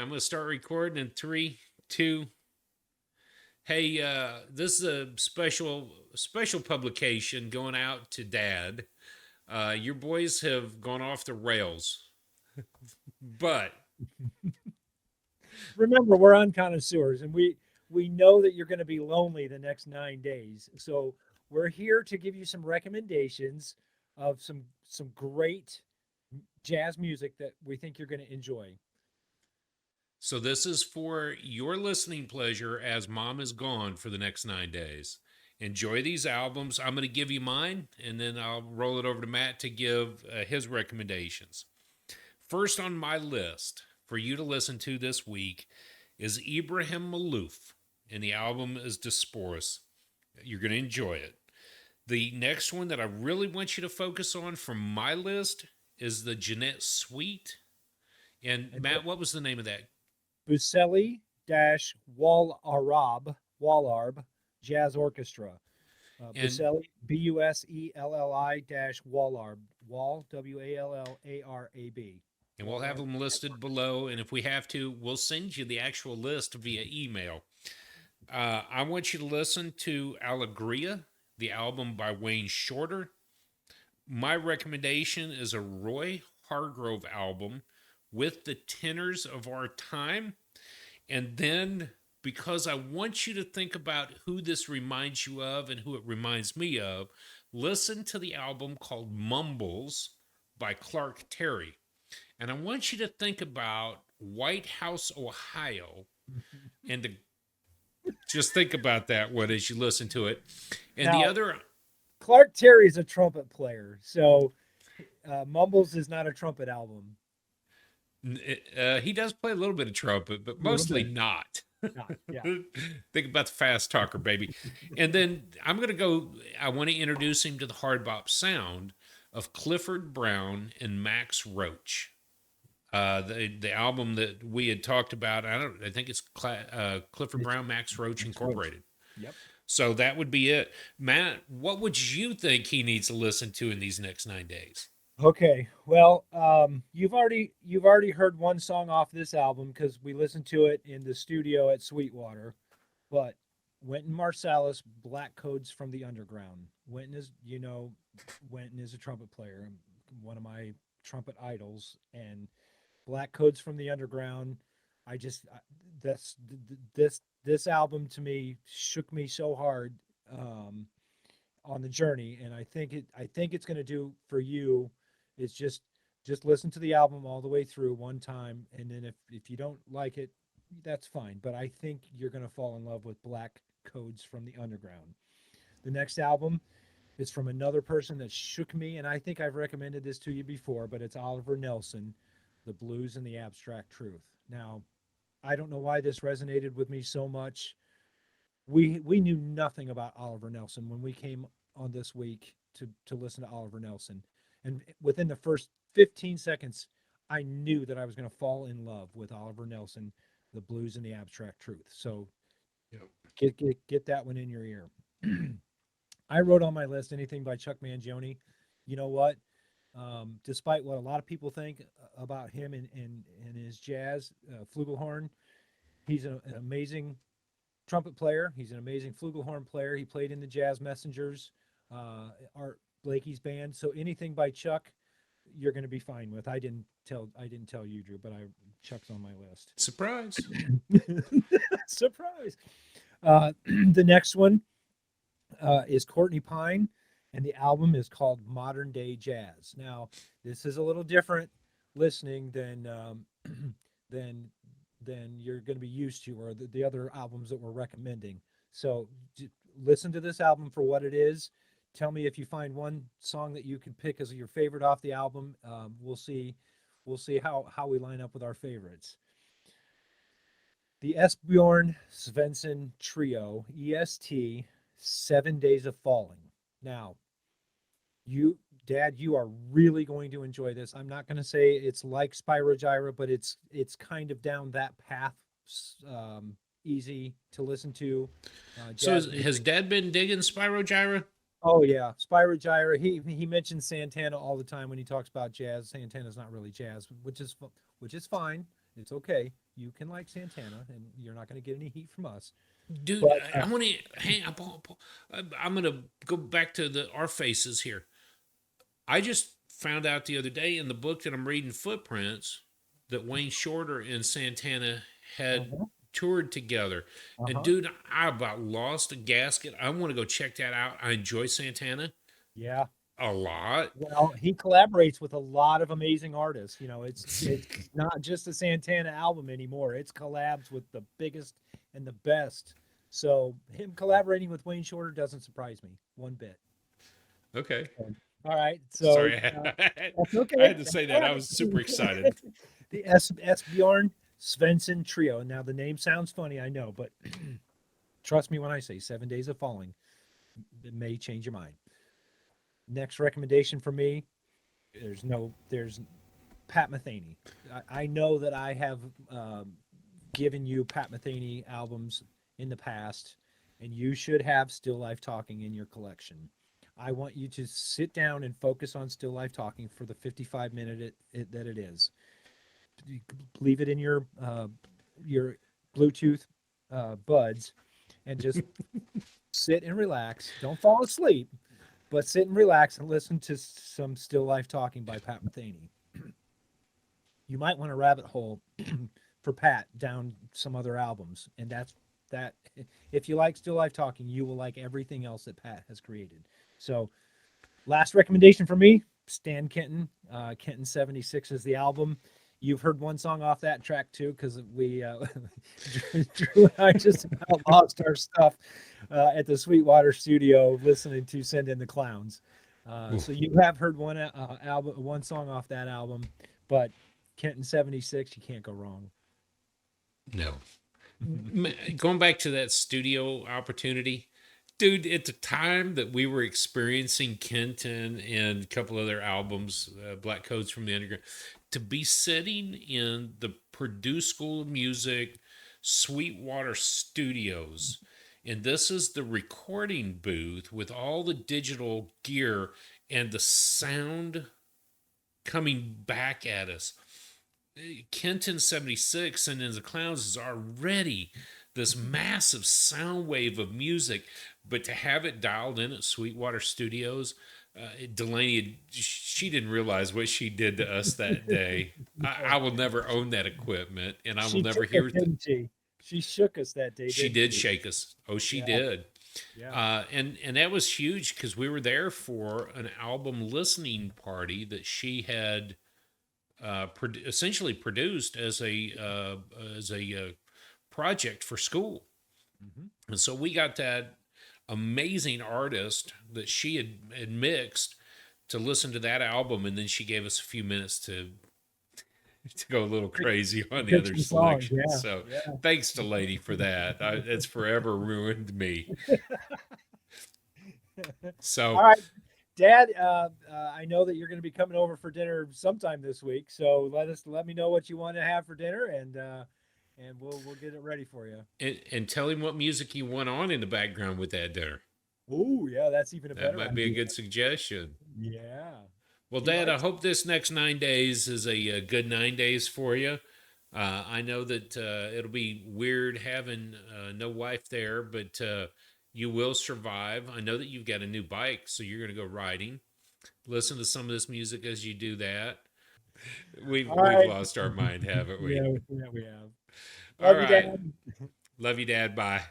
I'm gonna start recording in three, two. Hey, this is a special publication going out to Dad. Your boys have gone off the rails, but Remember, we're on connoisseurs, and we know that you're going to be lonely the next 9 days. So we're here to give you some recommendations of some great jazz music that we think you're going to enjoy. so this is for your listening pleasure as Mom is gone for the next 9 days. Enjoy these albums. I'm going to give you mine, and then I'll roll it over to Matt to give his recommendations. First on my list for you to listen to this week is Ibrahim Maalouf, and the album is Diaspora. You're going to enjoy it. The next one that I really want you to focus on from my list is the Gennett Suite. And And Matt, what was the name of that? Buselli-Wallarab Jazz Orchestra. And Buselli, Buselli dash Wallarab, Wall, Wallarab. and we'll have Wallarab. them listed below. And if we have to, we'll send you the actual list via email. I want you to listen to Alegria, the album by Wayne Shorter. My recommendation is a Roy Hargrove album with the tenors of our time. And then, because I want you to think about who this reminds you of and who it reminds me of, listen to the album called Mumbles by Clark Terry. And I want you to think about White House, Ohio, and to just think about that one as you listen to it. And the Now, other, Clark Terry is a trumpet player, so Mumbles is not a trumpet album. he does play a little bit of trumpet, but A little mostly bit. not. Not, yeah. Think about the fast talker, baby. And then I'm going to go, I want to introduce him to the hard bop sound of Clifford Brown and Max Roach. The album that we had talked about, I think it's Clifford It's, Brown, Max Roach it's Roach. Incorporated. Yep. So that would be it. Matt, what would you think he needs to listen to in these next 9 days? Okay. Well, you've already heard one song off this album because we listened to it in the studio at Sweetwater. But Wynton Marsalis, Black Codes from the Underground. Wynton is a trumpet player, one of my trumpet idols, and Black Codes from the Underground. I just that's this album to me shook me so hard um, on the journey, and I think it's going to do for you is just listen to the album all the way through one time, and then if you don't like it, that's fine. But I think you're going to fall in love with Black Codes from the Underground. The next album is from another person that shook me, and I think I've recommended this to you before, but it's Oliver Nelson, The Blues and the Abstract Truth. Now, I don't know why this resonated with me so much. We knew nothing about Oliver Nelson when we came on this week to listen to Oliver Nelson. And within the first 15 seconds, I knew that I was going to fall in love with Oliver Nelson, The Blues and the Abstract Truth. So Yep. get that one in your ear. I wrote on my list anything by Chuck Mangione. You know what? Despite what a lot of people think about him and his jazz flugelhorn, he's an amazing trumpet player. He's an amazing flugelhorn player. He played in the Jazz Messengers, Art Blakey's band. So anything by Chuck, you're going to be fine with. I didn't tell you, Drew, but I Chuck's on my list. Surprise. Surprise. The next one is Courtney Pine, and the album is called Modern Day Jazz. Now, this is a little different listening than than you're going to be used to, or the other albums that we're recommending. So, listen to this album for what it is. Tell me if you find one song that you can pick as your favorite off the album. We'll see. We'll see how we line up with our favorites. The Esbjörn Svensson Trio, EST, 7 Days of Falling. Now, Dad, you are really going to enjoy this. I'm not going to say it's like Spyro, but it's kind of down that path. Easy to listen to. So Jazz has music. Dad been digging Spyro Gyra? Oh yeah, Spyro. He mentions Santana all the time when he talks about jazz. Santana's not really jazz, which is fine. It's okay. You can like Santana, and you're not going to get any heat from us. Dude, But I want to hang up. I'm going to go back to our faces here. I just found out the other day in the book that I'm reading, Footprints, that Wayne Shorter and Santana had uh-huh, toured together. And uh-huh, dude, I about lost a gasket. I want to go check that out. I enjoy Santana yeah. a lot. Well, he collaborates with a lot of amazing artists. It's not just a Santana album anymore. It's collabs with the biggest and the best. So him collaborating with Wayne Shorter doesn't surprise me one bit. Okay. So, all right, so Sorry. that's I okay. had to say that. I was super excited. The Esbjörn Svensson Trio. Now the name sounds funny, I know, but trust me when I say 7 Days of Falling, it may change your mind. Next recommendation for me, there's Pat Metheny. I know that I have given you Pat Metheny albums in the past, and you should have Still Life Talking in your collection. I want you to sit down and focus on Still Life Talking for the 55 minute that it is. Leave it in your Bluetooth buds and just sit and relax. Don't fall asleep, but sit and relax and listen to some Still Life Talking by Pat Metheny. You might want to rabbit hole for Pat down some other albums, and that's that. If you like Still Life Talking, you will like everything else that Pat has created. So, last recommendation for me: Stan Kenton. Kenton 76 is the album. You've heard one song off that track too, because we Drew and I just about lost our stuff at the Sweetwater studio listening to Send in the Clowns. So you have heard one song off that album, but Kenton 76, you can't go wrong. No. Going back to that studio opportunity, dude, at the time that we were experiencing Kenton and a couple other albums, Black Codes from the Underground, to be sitting in the Purdue School of Music Sweetwater Studios, and this is the recording booth with all the digital gear and the sound coming back at us. Kenton 76 and in the Clowns is already this massive sound wave of music, but to have it dialed in at Sweetwater Studios, Delaney, she didn't realize what she did to us that day. I will never own that equipment, and I will She never took us, hear. didn't she? She shook us that day, She didn't did she? shake us. Oh, she Yeah, did. yeah. And that was huge because we were there for an album listening party that she had essentially produced as a project for school, Hmm. and so we got that amazing artist that she had mixed to listen to that album, and then she gave us a few minutes to go a little crazy on the Pick other some songs. selections. Yeah, So yeah. thanks to Lady for that. It's forever ruined me. All So right, Dad. I know that you're going to be coming over for dinner sometime this week, so let me know what you want to have for dinner, and we'll get it ready for you. and tell him what music you want on in the background with that dinner. Oh, yeah, that's even a That better might be a idea. good suggestion. Yeah, Well, he Dad, I likes. hope this next 9 days is a good 9 days for you. I know that it'll be weird having no wife there, but you will survive. I know that you've got a new bike, so you're going to go riding. Listen to some of this music as you do that. We've All we've right. lost our mind, haven't we? Yeah, yeah, we have. All Love you, right. Dad. Love you, Dad. Bye.